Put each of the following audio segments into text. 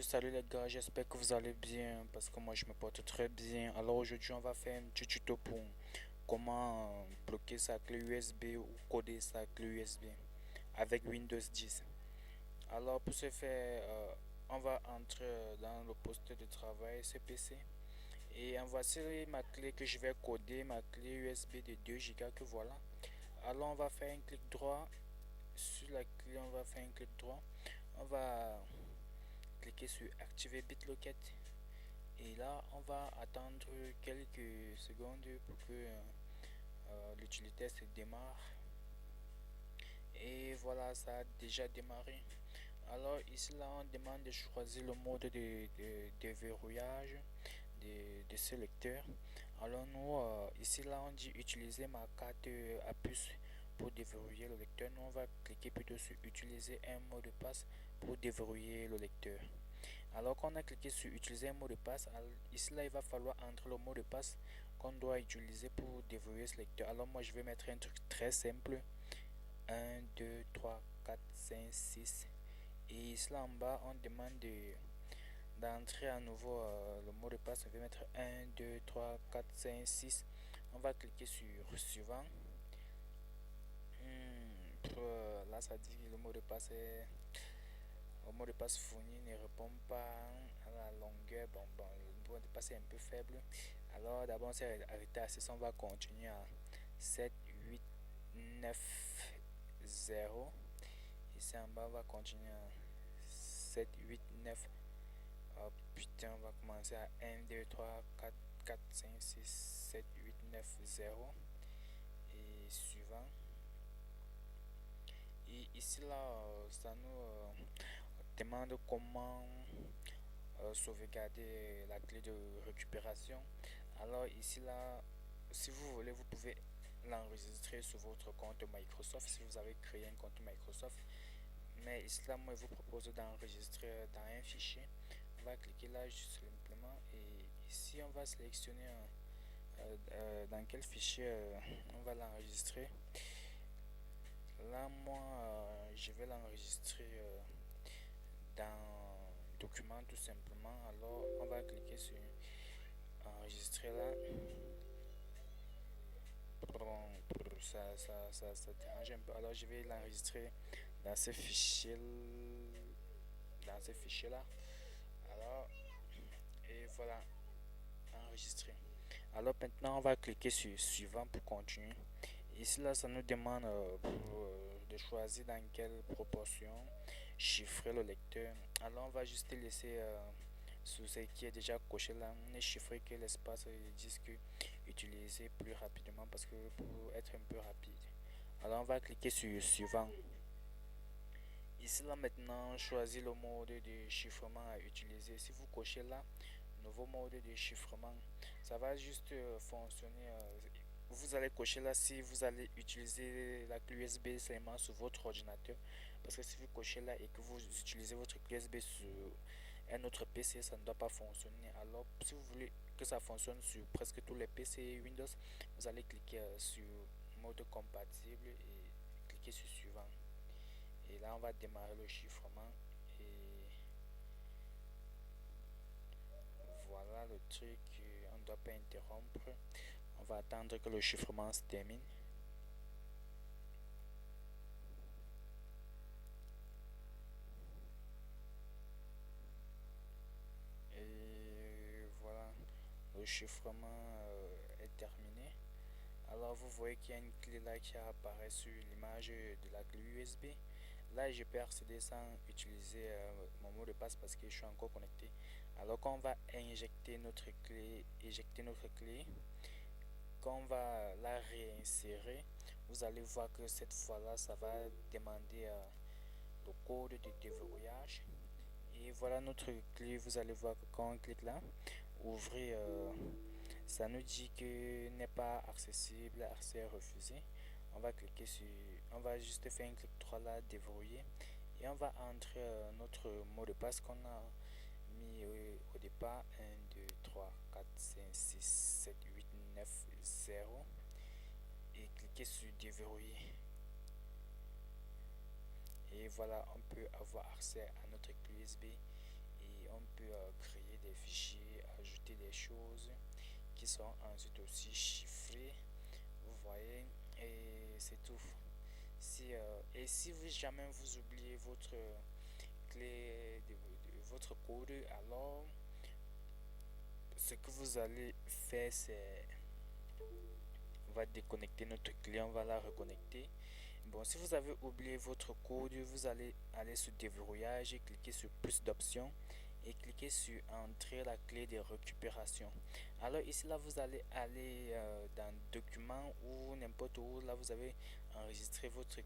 Salut les gars, j'espère que vous allez bien parce que moi je me porte très bien. Alors aujourd'hui on va faire un petit tuto pour comment bloquer sa clé USB ou coder sa clé USB avec Windows 10. Alors pour ce faire, on va entrer dans le poste de travail CPC et en voici ma clé que je vais coder, ma clé USB de 2 Go que voilà. Alors on va faire un clic droit sur la clé, on va faire un clic droit, on va cliquer sur activer BitLocket. Et là, on va attendre quelques secondes pour que l'utilitaire se démarre. Et voilà, ça a déjà démarré. Alors ici, là, on demande de choisir le mode de déverrouillage de ce lecteur. Alors nous, ici, là, on dit utiliser ma carte à puce pour déverrouiller le lecteur. Nous, on va cliquer plutôt sur utiliser un mot de passe pour déverrouiller le lecteur. Alors qu'on a cliqué sur utiliser un mot de passe, ici là il va falloir entrer le mot de passe qu'on doit utiliser pour déverrouiller ce lecteur. Alors moi je vais mettre un truc très simple. 1, 2, 3, 4, 5, 6. Et ici là en bas on demande d'entrer à nouveau le mot de passe. On va mettre 1, 2, 3, 4, 5, 6. On va cliquer sur suivant. Là ça dit que le mot de passe est le mot de passe fourni ne répond pas à la longueur. Bon, le mot de passe est un peu faible. Alors d'abord on s'est arrêté à 6, on va continuer à 7, 8, 9, 0. Ici en bas on va continuer à 7, 8, 9. Oh putain, on va commencer à 1, 2, 3, 4, 4, 5, 6, 7, 8, 9, 0. Et suivant. Et ici là, ça nous demande comment sauvegarder la clé de récupération. Alors ici là, si vous voulez, vous pouvez l'enregistrer sur votre compte Microsoft si vous avez créé un compte Microsoft. Mais ici là, moi, je vous propose d'enregistrer dans un fichier. On va cliquer là simplement et ici on va sélectionner dans quel fichier on va l'enregistrer. Là, moi, je vais l'enregistrer dans document tout simplement. Alors, on va cliquer sur enregistrer là. Bon, ça dérange un peu. Alors, je vais l'enregistrer dans ce fichier, là. Alors, et voilà, enregistrer. Alors, maintenant, on va cliquer sur suivant pour continuer. Ici, là, ça nous demande de choisir dans quelle proportion chiffrer le lecteur. Alors, on va juste laisser sous ce qui est déjà coché là, on est chiffré que l'espace disque utilisé plus rapidement parce que pour être un peu rapide. Alors, on va cliquer sur suivant. Ici, là, maintenant, choisir le mode de chiffrement à utiliser. Si vous cochez là, nouveau mode de chiffrement, ça va juste fonctionner. Vous allez cocher là si vous allez utiliser la clé USB seulement sur votre ordinateur. Parce que si vous cochez là et que vous utilisez votre clé USB sur un autre PC, ça ne doit pas fonctionner. Alors, si vous voulez que ça fonctionne sur presque tous les PC Windows, vous allez cliquer sur mode compatible et cliquer sur suivant. Et là, on va démarrer le chiffrement. Et voilà le truc, on ne doit pas interrompre. On va attendre que le chiffrement se termine. Et voilà, le chiffrement est terminé. Alors vous voyez qu'il y a une clé là qui apparaît sur l'image de la clé USB. Là je peux accéder sans utiliser mon mot de passe parce que je suis encore connecté. Alors quand on va éjecter notre clé, quand on va la réinsérer, vous allez voir que cette fois là ça va demander le code de déverrouillage. Et voilà notre clé. Vous allez voir que quand on clique là, ouvrir, ça nous dit que n'est pas accessible, accès refusé. On va cliquer sur, on va juste faire un clic droit là, déverrouiller, et on va entrer notre mot de passe qu'on a mis au départ, 1 2 3 4 5 6 7 8 9 0, et cliquer sur déverrouiller. Et voilà, on peut avoir accès à notre clé USB et et on peut créer des fichiers, ajouter des choses qui sont ensuite aussi chiffrés, vous voyez, et c'est tout. Et si vous jamais vous oubliez votre clé de votre code, alors ce que vous allez faire, c'est on va déconnecter notre clé, on va la reconnecter. Bon, si vous avez oublié votre code, vous allez aller sur déverrouillage et cliquer sur plus d'options et cliquer sur entrer la clé de récupération. Alors ici là vous allez aller dans document ou n'importe où, là vous avez enregistré votre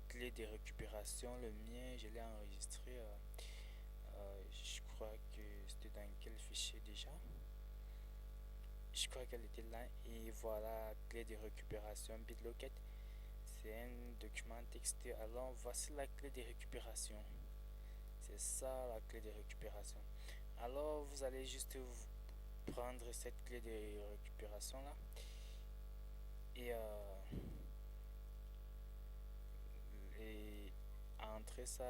clé de récupération. Le mien je l'ai enregistré, je crois que c'était dans quel fichier déjà, je crois qu'elle était là. Et voilà, clé de récupération BitLocket. C'est un document texté. Alors voici la clé de récupération. C'est ça la clé de récupération. Alors vous allez juste prendre cette clé de récupération là et, et entrer ça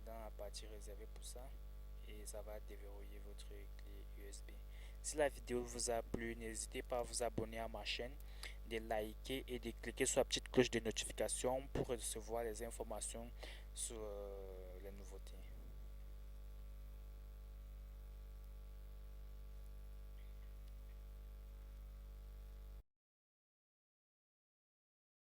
dans la partie réservée pour ça et ça va déverrouiller votre clé USB. Si la vidéo vous a plu, n'hésitez pas à vous abonner à ma chaîne, de liker et de cliquer sur la petite cloche de notification pour recevoir les informations sur